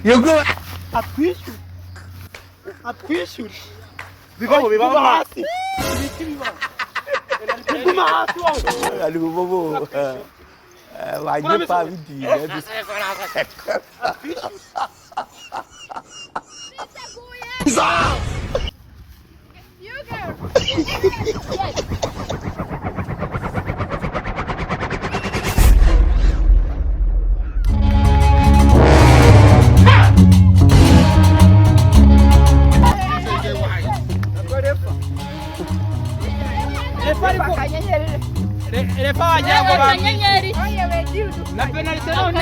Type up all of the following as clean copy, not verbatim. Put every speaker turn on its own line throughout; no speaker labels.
You go.
Atwishyure bibaho hasi ibiti bibaho biguma hasi wowe
Ali bobo. Wajye pa bidi.
Na penalty no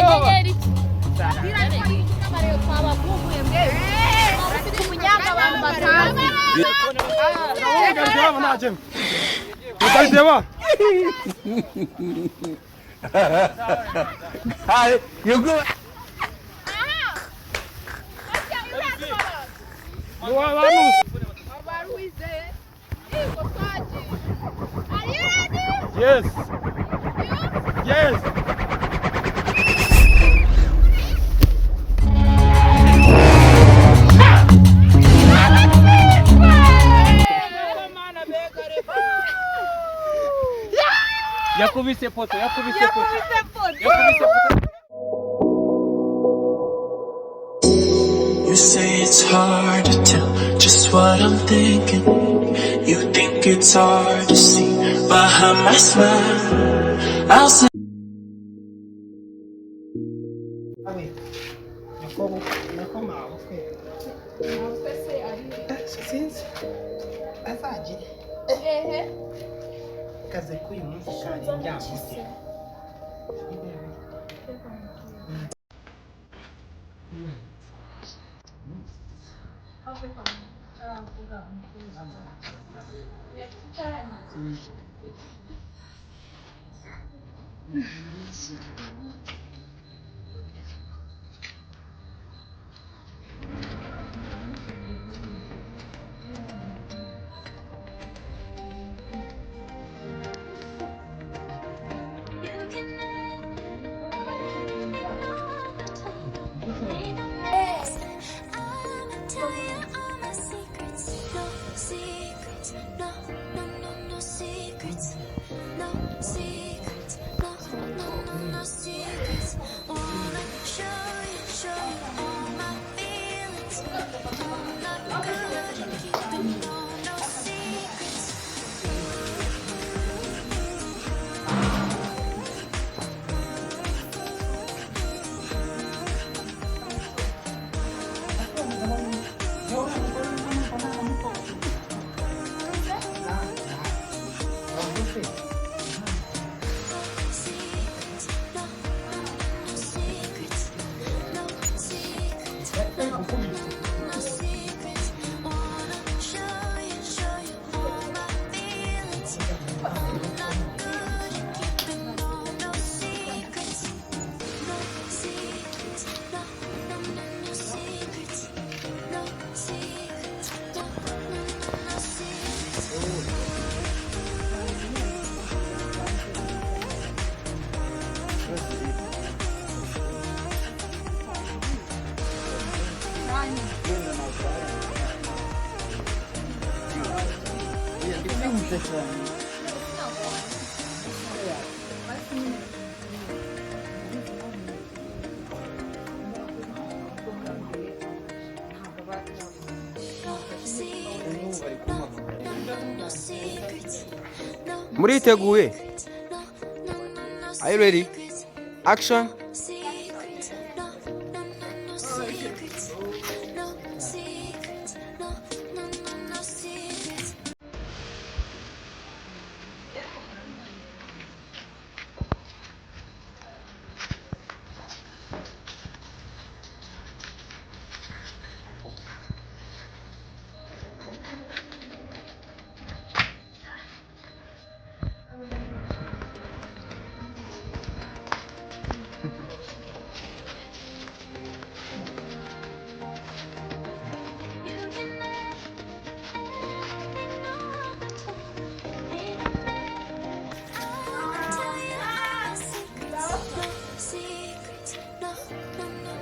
You go.
Yes. Yes. Yakubise poto.
You say it's hard to tell just what I'm thinking. You think it's hard to see behind my smile. I'll say
kaze kuyu munsi kari njyamuse
Muriteguye? Are you ready? Action.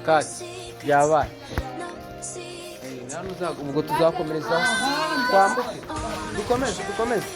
kati byabaye ubwo tuzakomereza twambuke dukomeze